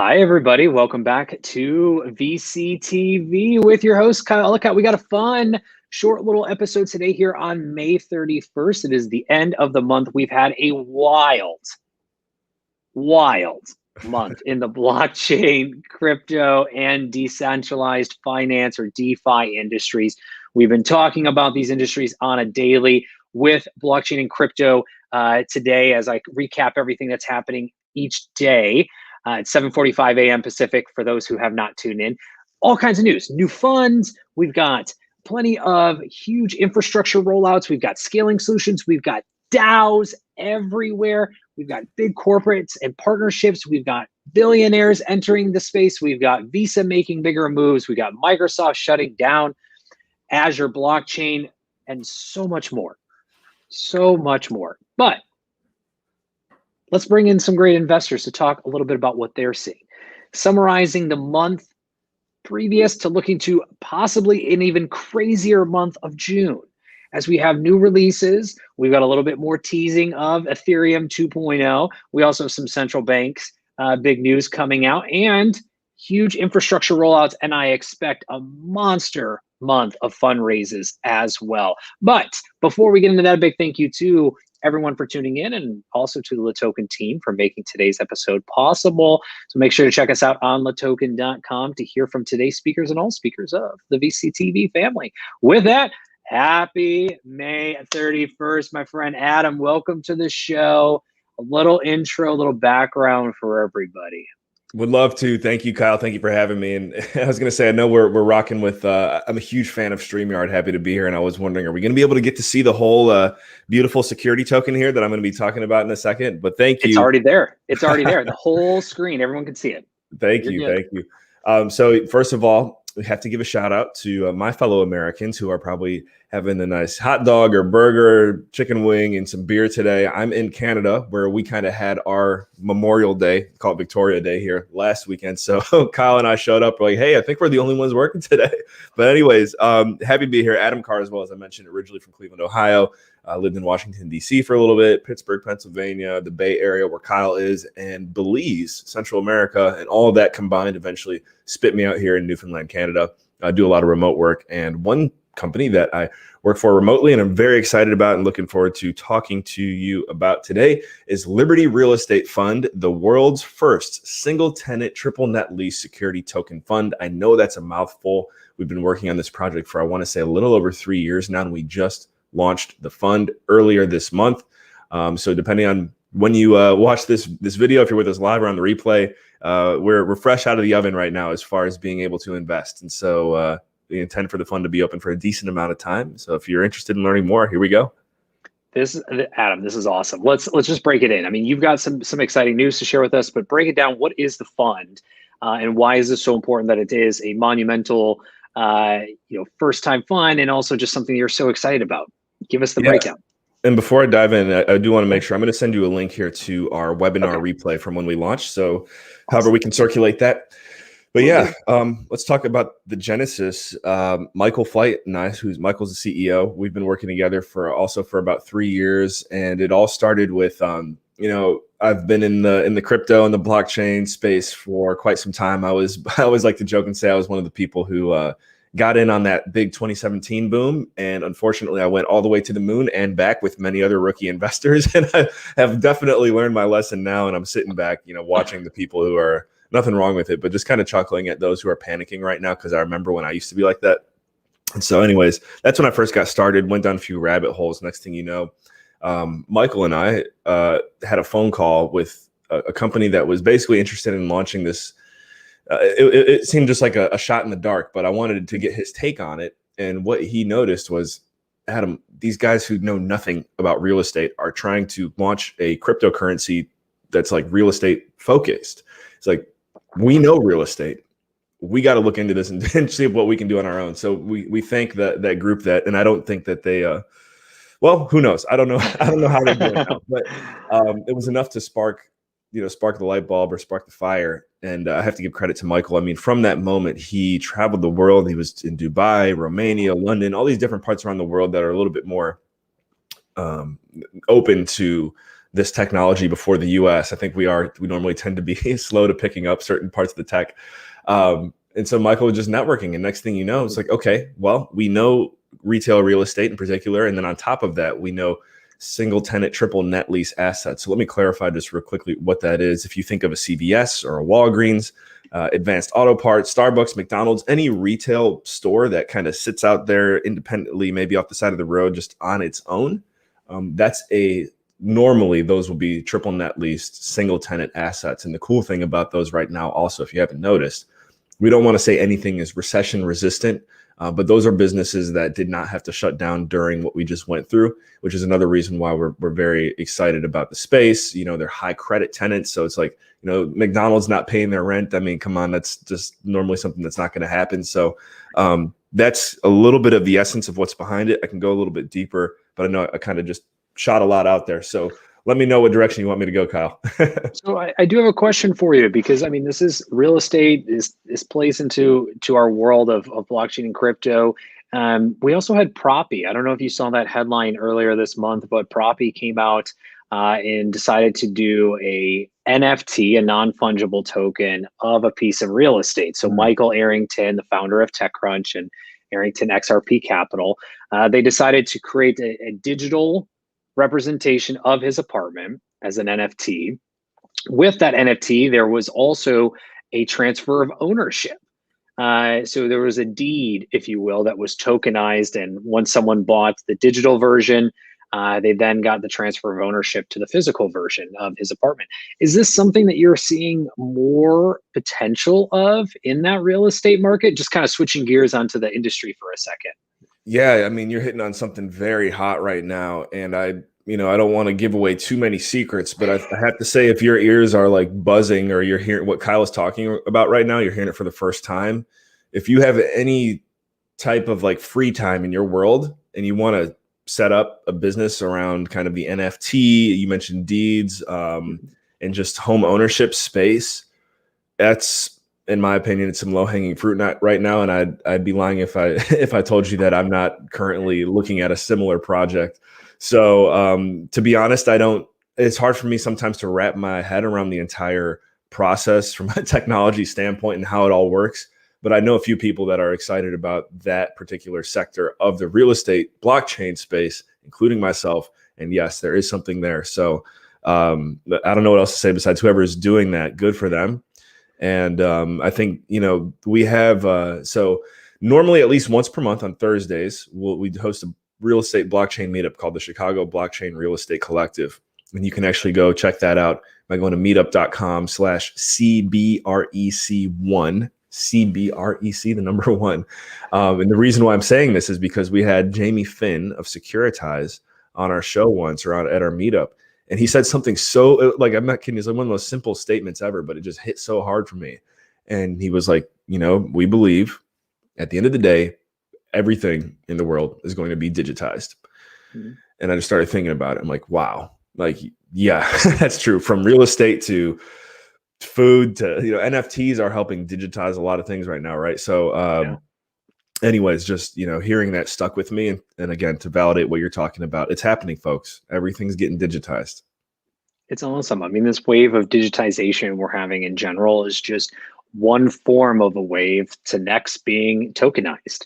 Hi, everybody. Welcome back to VCTV with your host, Kyle Ellicott. We got a fun, short little episode today here on May 31st. It is the end of the month. We've had a wild month in the blockchain, crypto, and decentralized finance or DeFi industries. We've been talking about these industries on a daily with blockchain and crypto today as I recap everything that's happening each day. It's 7:45 a.m. Pacific for those who have not tuned in. All kinds of news, new funds. We've got plenty of huge infrastructure rollouts. We've got scaling solutions. We've got DAOs everywhere. We've got big corporates and partnerships. We've got billionaires entering the space. We've got Visa making bigger moves. We've got Microsoft shutting down Azure blockchain and so much more. So much more. But let's bring in some great investors to talk a little bit about what they're seeing. Summarizing the month previous to looking to possibly an even crazier month of June. As we have new releases, we've got a little bit more teasing of Ethereum 2.0. We also have some central banks, big news coming out, and huge infrastructure rollouts, and I expect a monster month of fundraisers as well. But before we get into that, a big thank you to everyone for tuning in and also to the LATOKEN team for making today's episode possible. So make sure to check us out on LATOKEN.com to hear from today's speakers and all speakers of the VCTV family. With that, happy May 31st, my friend Adam. Welcome to the show. A little intro, a little background for everybody. Would love to. Thank you, Kyle. Thank you for having me. And I was going to say, I know we're rocking with, I'm a huge fan of StreamYard. Happy to be here. And I was wondering, are we going to be able to get to see the whole beautiful security token here that I'm going to be talking about in a second? But thank you. It's already there. It's already there. The whole screen. Everyone can see it. Thank you. Thank you. So first of all, we have to give a shout out to my fellow Americans who are probably having a nice hot dog or burger, chicken wing, and some beer today. I'm in Canada where we kind of had our Memorial Day, called Victoria Day here last weekend. So Kyle and I showed up like, hey, I think we're the only ones working today. But anyways, happy to be here. Adam Carr, as well, as I mentioned, originally from Cleveland, Ohio. Lived in Washington, D.C. for a little bit, Pittsburgh, Pennsylvania, the Bay Area where Kyle is, and Belize, Central America, and all of that combined eventually spit me out here in Newfoundland, Canada. I do a lot of remote work, and one company that I work for remotely and I'm very excited about and looking forward to talking to you about today is Liberty Real Estate Fund, the world's first single-tenant triple net lease security token fund. I know that's a mouthful. We've been working on this project for, I want to say, a little over 3 years now, and we just launched the fund earlier this month. So depending on when you watch this video, if you're with us live or on the replay, we're fresh out of the oven right now as far as being able to invest. And so we intend for the fund to be open for a decent amount of time. So if you're interested in learning more, here we go. Adam, this is awesome. Let's just break it in. I mean, you've got some exciting news to share with us, but break it down. What is the fund, and why is this so important that it is a monumental, first time fund, and also just something you're so excited about? Give us the breakdown. And before I dive in, I do want to make sure I'm going to send you a link here to our webinar replay from when we launched. So however we can circulate that. But yeah, let's talk about the genesis. Michael Flight and I, Michael's the CEO. We've been working together for about 3 years. And it all started with, I've been in the crypto and the blockchain space for quite some time. I always like to joke and say I was one of the people who got in on that big 2017 boom. And unfortunately, I went all the way to the moon and back with many other rookie investors. And I have definitely learned my lesson now. And I'm sitting back, watching the people who are, nothing wrong with it, but just kind of chuckling at those who are panicking right now, because I remember when I used to be like that. And so anyways, that's when I first got started, went down a few rabbit holes. Next thing you know, Michael and I had a phone call with a company that was basically interested in launching this. It seemed just like a shot in the dark, but I wanted to get his take on it. And what he noticed was, Adam, these guys who know nothing about real estate are trying to launch a cryptocurrency that's like real estate focused. It's like, we know real estate. We got to look into this and see what we can do on our own. So we thank that group and I don't think that they, well, who knows? I don't know how they're doing now, but it was enough to spark the light bulb or spark the fire. And I have to give credit to Michael. I mean, from that moment, he traveled the world. He was in Dubai, Romania, London, all these different parts around the world that are a little bit more open to this technology before the US. I think we normally tend to be slow to picking up certain parts of the tech. And so Michael was just networking. And next thing you know, it's like, okay, well, we know retail real estate in particular. And then on top of that, we know single tenant, triple net lease assets. So let me clarify just real quickly what that is. If you think of a CVS or a Walgreens, Advanced Auto Parts, Starbucks, McDonald's, any retail store that kind of sits out there independently, maybe off the side of the road, just on its own, normally those will be triple net leased single tenant assets. And the cool thing about those right now, also, if you haven't noticed, we don't want to say anything is recession resistant, but those are businesses that did not have to shut down during what we just went through, which is another reason why we're very excited about the space. You know, they're high credit tenants. So it's like, you know, McDonald's not paying their rent. I mean, come on, that's just normally something that's not going to happen. So that's a little bit of the essence of what's behind it. I can go a little bit deeper, but I know I kind of just shot a lot out there. So let me know what direction you want me to go, Kyle. So I do have a question for you, because I mean, this is real estate is plays into our world of blockchain and crypto. We also had Proppy. I don't know if you saw that headline earlier this month, but Proppy came out and decided to do a NFT, a non-fungible token of a piece of real estate. So Michael Arrington, the founder of TechCrunch and Arrington XRP Capital, they decided to create a digital representation of his apartment as an NFT. With that NFT, there was also a transfer of ownership. So there was a deed, if you will, that was tokenized. And once someone bought the digital version, they then got the transfer of ownership to the physical version of his apartment. Is this something that you're seeing more potential of in that real estate market? Just kind of switching gears onto the industry for a second. Yeah, I mean, you're hitting on something very hot right now. And I don't want to give away too many secrets, but I have to say, if your ears are like buzzing or you're hearing what Kyle is talking about right now, you're hearing it for the first time. If you have any type of like free time in your world and you want to set up a business around kind of the NFT, you mentioned deeds, and just home ownership space, that's, in my opinion, it's some low-hanging fruit right now. And I'd be lying if I told you that I'm not currently looking at a similar project. So to be honest, it's hard for me sometimes to wrap my head around the entire process from a technology standpoint and how it all works. But I know a few people that are excited about that particular sector of the real estate blockchain space, including myself. And yes, there is something there. So I don't know what else to say besides whoever is doing that, good for them. And I think, we have, so normally at least once per month on Thursdays, we host a real estate blockchain meetup called the Chicago Blockchain Real Estate Collective. And you can actually go check that out by going to meetup.com/CBREC1, CBREC, the number one. And the reason why I'm saying this is because we had Jamie Finn of Securitize on our show once, or at our meetup. And he said something so, like, I'm not kidding, it's like one of the most simple statements ever, but it just hit so hard for me. And he was like, we believe at the end of the day, everything in the world is going to be digitized. Mm-hmm. And I just started thinking about it. I'm like, wow, like, yeah, that's true. From real estate to food to, NFTs are helping digitize a lot of things right now. Right. So, anyways, just, hearing that stuck with me. And again, to validate what you're talking about, it's happening, folks. Everything's getting digitized. It's awesome. I mean, this wave of digitization we're having in general is just one form of a wave to next being tokenized.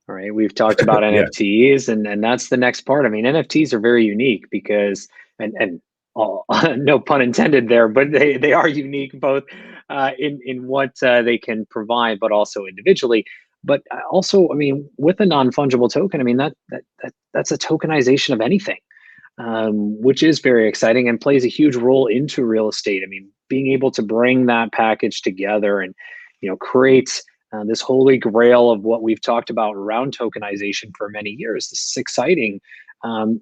All right. We've talked about NFTs and that's the next part. I mean, NFTs are very unique because, and no pun intended there, but they are unique both in what they can provide, but also individually. But also, I mean, with a non-fungible token, I mean, that's a tokenization of anything, which is very exciting and plays a huge role into real estate. I mean, being able to bring that package together and, create this holy grail of what we've talked about around tokenization for many years. This is exciting.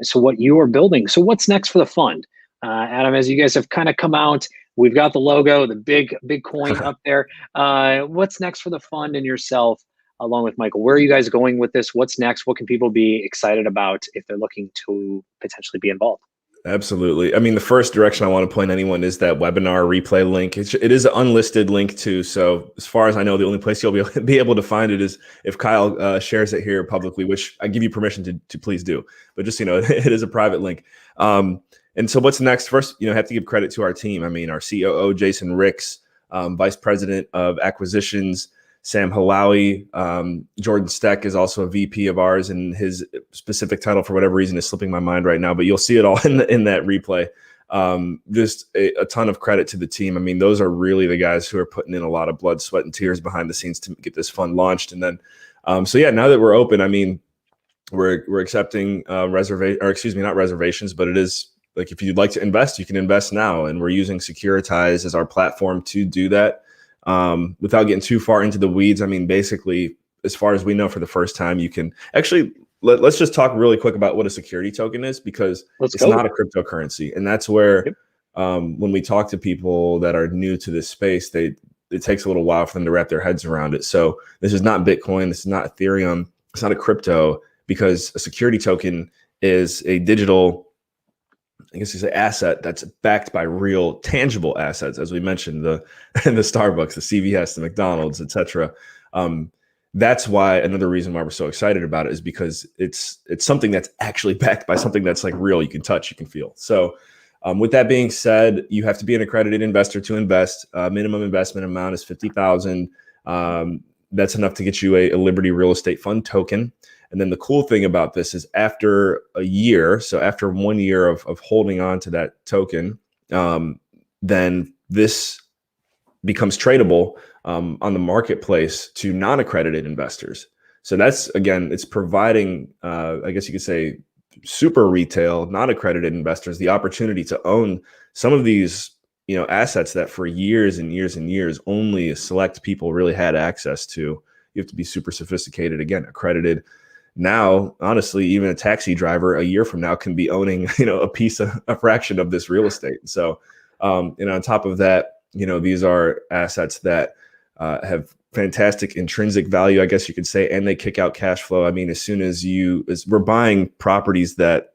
So what you are building. So what's next for the fund? Adam, as you guys have kind of come out, we've got the logo, the big coin up there. What's next for the fund and yourself, along with Michael? Where are you guys going with this? What's next? What can people be excited about if they're looking to potentially be involved? Absolutely. I mean, the first direction I want to point anyone is that webinar replay link. It is an unlisted link too. So as far as I know, the only place you'll be able to find it is if Kyle shares it here publicly, which I give you permission to please do. But just, it is a private link. And And so what's next? First, have to give credit to our team. I mean, our COO, Jason Ricks, Vice President of Acquisitions, Sam Halawi. Jordan Steck is also a VP of ours, and his specific title, for whatever reason, is slipping my mind right now, but you'll see it all in that replay. Just a ton of credit to the team. I mean, those are really the guys who are putting in a lot of blood, sweat, and tears behind the scenes to get this fund launched. And then, so yeah, now that we're open, I mean, we're accepting not reservations, but it is like, if you'd like to invest, you can invest now. And we're using Securitize as our platform to do that. Without getting too far into the weeds, I mean, basically, as far as we know, for the first time, you can actually, let's just talk really quick about what a security token is, because it's not a cryptocurrency. And that's where, when we talk to people that are new to this space, it takes a little while for them to wrap their heads around it. So this is not Bitcoin. This is not Ethereum. It's not a crypto, because a security token is a digital, I guess you say, asset that's backed by real tangible assets, as we mentioned, the Starbucks, the CVS, the McDonald's, etc. That's why, another reason why we're so excited about it is because it's something that's actually backed by something that's like real, you can touch, you can feel. So with that being said, you have to be an accredited investor to invest. Minimum investment amount is $50,000. That's enough to get you a Liberty Real Estate Fund token. And then the cool thing about this is, after a year, so after 1 year of holding on to that token, then this becomes tradable on the marketplace to non-accredited investors. So that's, again, it's providing, I guess you could say, super retail, non-accredited investors the opportunity to own some of these, assets that for years and years and years only select people really had access to. You have to be super sophisticated, again, accredited. Now, honestly, even a taxi driver a year from now can be owning, a fraction of this real estate. So, and on top of that, these are assets that have fantastic intrinsic value, I guess you could say, and they kick out cash flow. I mean, as we're buying properties that,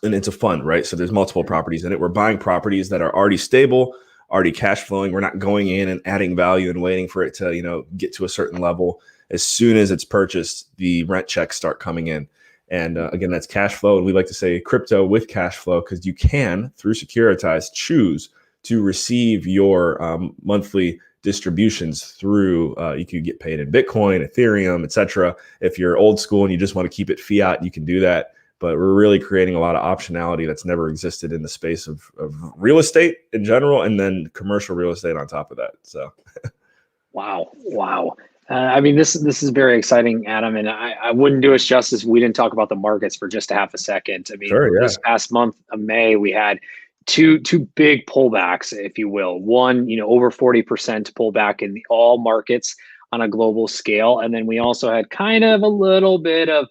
and it's a fund, right? So there's multiple properties in it. We're buying properties that are already stable, already cash flowing. We're not going in and adding value and waiting for it to, get to a certain level. As soon as it's purchased, the rent checks start coming in. And again, that's cash flow. And we like to say crypto with cash flow, because you can, through Securitize, choose to receive your monthly distributions through, you can get paid in Bitcoin, Ethereum, etc. If you're old school and you just want to keep it fiat, you can do that. But we're really creating a lot of optionality that's never existed in the space of real estate in general, and then commercial real estate on top of that. So, wow. I mean, this is very exciting, Adam, and I wouldn't do us justice if we didn't talk about the markets for just a half a second. I mean, sure, yeah. This past month of May, we had two big pullbacks, if you will. One, over 40% pullback in all markets on a global scale, and then we also had kind of a little bit of,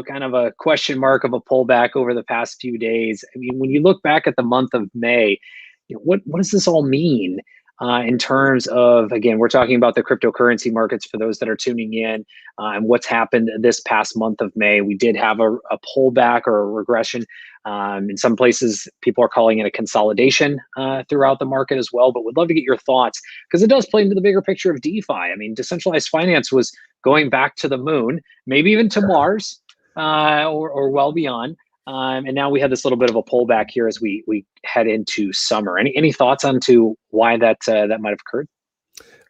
kind of a question mark of a pullback over the past few days. I mean, when you look back at the month of May, what does this all mean? In terms of, again, we're talking about the cryptocurrency markets for those that are tuning in, and what's happened this past month of May. We did have a pullback or a regression. In some places, people are calling it a consolidation throughout the market as well, but would love to get your thoughts, because it does play into the bigger picture of DeFi. I mean, decentralized finance was going back to the moon, maybe even to Mars, or well beyond. And now we have this little bit of a pullback here as we head into summer. Any thoughts onto why that might have occurred?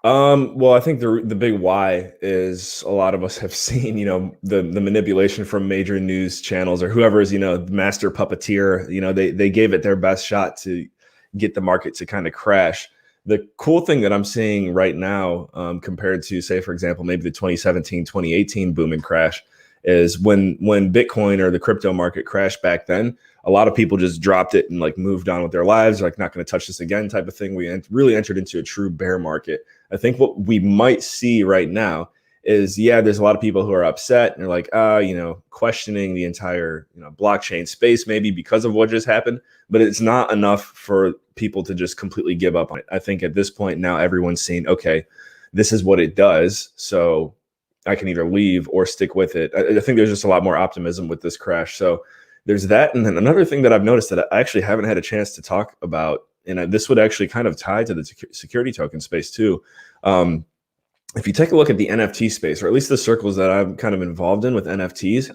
Well, I think the big why is, a lot of us have seen, the manipulation from major news channels, or whoever is, master puppeteer. They gave it their best shot to get the market to kind of crash. The cool thing that I'm seeing right now, compared to, say, for example, maybe the 2017, 2018 boom and crash, is when Bitcoin or the crypto market crashed back then, a lot of people just dropped it and like moved on with their lives, like not going to touch this again type of thing. We really entered into a true bear market. I think what we might see right now is, there's a lot of people who are upset and they're like, questioning the entire, blockchain space, maybe because of what just happened, but it's not enough for people to just completely give up on it. I think at this point now, everyone's seen, okay, this is what it does. So I can either leave or stick with it. I think there's just a lot more optimism with this crash. So there's that. And then another thing that I've noticed that I actually haven't had a chance to talk about, and this would actually kind of tie to the security token space too. If you take a look at the NFT space, or at least the circles that I'm kind of involved in with NFTs,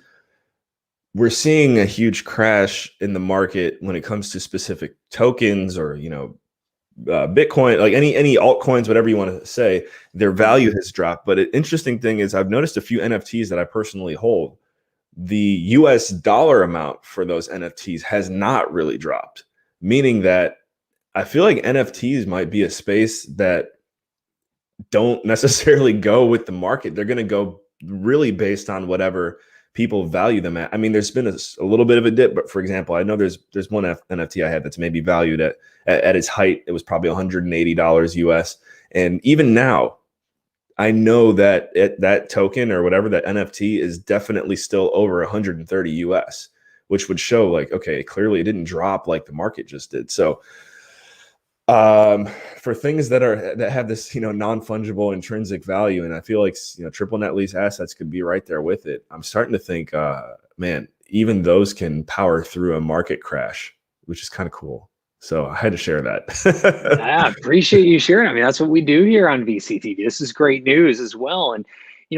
we're seeing a huge crash in the market when it comes to specific tokens or, Bitcoin, like any altcoins, whatever you want to say, their value has dropped. But an interesting thing is I've noticed a few NFTs that I personally hold. The US dollar amount for those NFTs has not really dropped, meaning that I feel like NFTs might be a space that don't necessarily go with the market. They're going to go really based on whatever people value them at. I mean, there's been a little bit of a dip, but for example, I know there's one NFT I had that's maybe valued at its height. It was probably $180 US. And even now, I know that that token or whatever, that NFT is definitely still over 130 US, which would show like, okay, clearly it didn't drop like the market just did. So for things that have this non-fungible intrinsic value, and I feel like triple net lease assets could be right there with it. I'm starting to think, man, even those can power through a market crash, which is kind of cool. So I had to share that. Yeah, appreciate you sharing. I mean, that's what we do here on VCTV. This is great news as well. And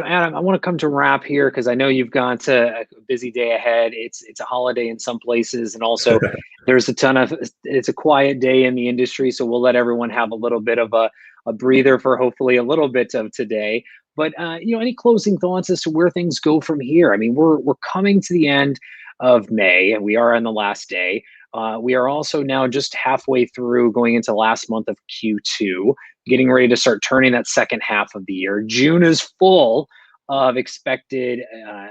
Adam, I want to come to wrap here because I know you've got a busy day ahead. It's a holiday in some places, and also there's it's a quiet day in the industry. So we'll let everyone have a little bit of a breather for hopefully a little bit of today. But any closing thoughts as to where things go from here? I mean, we're coming to the end of May, and we are on the last day. We are also now just halfway through going into last month of Q2, getting ready to start turning that second half of the year. June is full of expected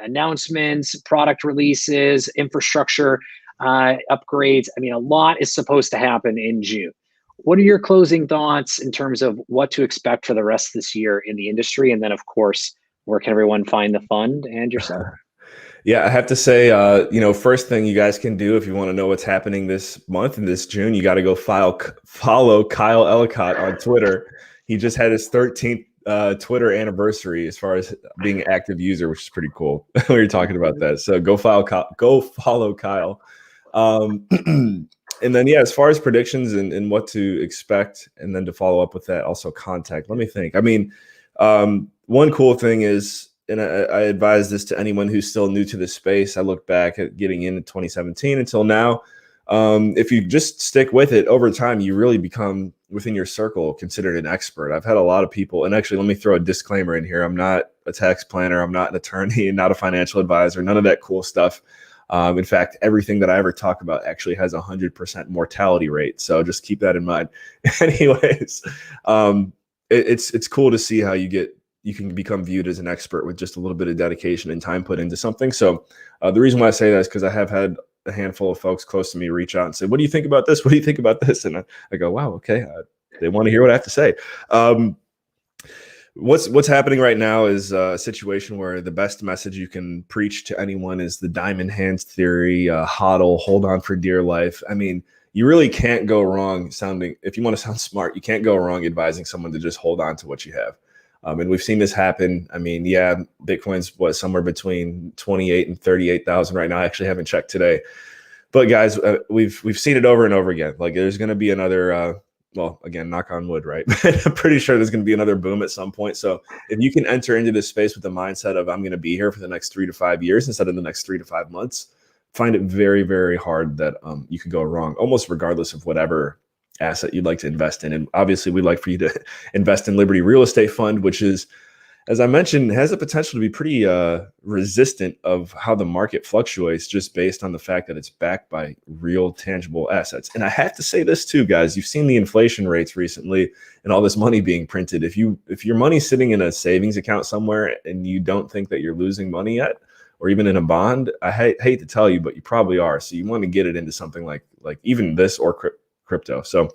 announcements, product releases, infrastructure upgrades. I mean, a lot is supposed to happen in June. What are your closing thoughts in terms of what to expect for the rest of this year in the industry? And then, of course, where can everyone find the fund and yourself? Yeah, I have to say, first thing you guys can do if you want to know what's happening this month and this June, you got to go follow Kyle Ellicott on Twitter. He just had his 13th Twitter anniversary as far as being an active user, which is pretty cool. We were talking about that. So go follow Kyle. And then, as far as predictions and what to expect, and then to follow up with that, also contact. Let me think. I mean, one cool thing is, and I advise this to anyone who's still new to the space. I look back at getting in 2017 until now. If you just stick with it over time, you really become within your circle considered an expert. I've had a lot of people, and actually, let me throw a disclaimer in here. I'm not a tax planner. I'm not an attorney, not a financial advisor, none of that cool stuff. In fact, everything that I ever talk about actually has 100% mortality rate. So just keep that in mind. Anyways, it's cool to see how you can become viewed as an expert with just a little bit of dedication and time put into something. So the reason why I say that is because I have had a handful of folks close to me reach out and say, what do you think about this? What do you think about this? And I go, wow, okay. They want to hear what I have to say. What's happening right now is a situation where the best message you can preach to anyone is the diamond hands theory, hodl, hold on for dear life. I mean, you really can't go wrong if you want to sound smart, you can't go wrong advising someone to just hold on to what you have. And we've seen this happen. I mean, Bitcoin's somewhere between 28 and 38,000 right now. I actually haven't checked today, but guys, we've seen it over and over again. Like there's going to be another, well, again, knock on wood, right? I'm pretty sure there's going to be another boom at some point. So if you can enter into this space with the mindset of I'm going to be here for the next 3 to 5 years instead of the next 3 to 5 months, find it very, very hard that you could go wrong, almost regardless of whatever asset you'd like to invest in. And obviously we'd like for you to invest in Liberty Real Estate Fund, which is, as I mentioned, has the potential to be pretty resistant of how the market fluctuates just based on the fact that it's backed by real tangible assets. And I have to say this too, guys, you've seen the inflation rates recently and all this money being printed. If your money's sitting in a savings account somewhere and you don't think that you're losing money yet, or even in a bond, I hate to tell you, but you probably are. So you want to get it into something like even this or crypto. So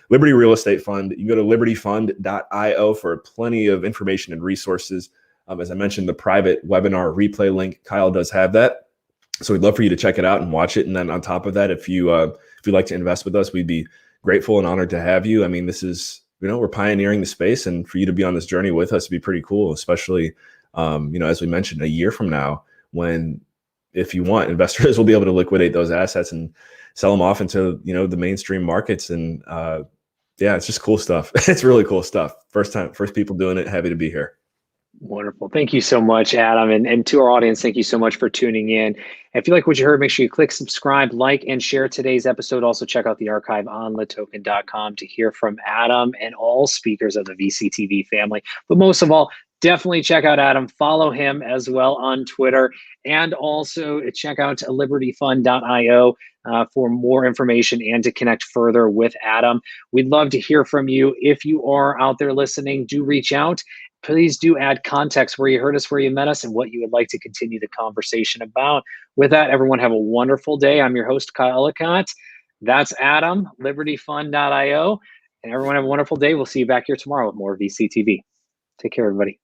Liberty Real Estate Fund, you can go to libertyfund.io for plenty of information and resources. As I mentioned, the private webinar replay link, Kyle does have that. So we'd love for you to check it out and watch it. And then on top of that, if you'd like to invest with us, we'd be grateful and honored to have you. I mean, this is, we're pioneering the space, and for you to be on this journey with us would be pretty cool, especially, as we mentioned, a year from now, when, if you want, investors will be able to liquidate those assets and sell them off into, the mainstream markets. And it's just cool stuff. It's really cool stuff. First people doing it. Happy to be here. Wonderful. Thank you so much, Adam. And to our audience, thank you so much for tuning in. If you like what you heard, make sure you click subscribe, like, and share today's episode. Also, check out the archive on LATOKEN.com to hear from Adam and all speakers of the VCTV family. But most of all, definitely check out Adam. Follow him as well on Twitter. And also check out libertyfund.io for more information and to connect further with Adam. We'd love to hear from you. If you are out there listening, do reach out. Please do add context where you heard us, where you met us, and what you would like to continue the conversation about. With that, everyone have a wonderful day. I'm your host, Kyle Ellicott. That's Adam, libertyfund.io. And everyone have a wonderful day. We'll see you back here tomorrow with more VCTV. Take care, everybody.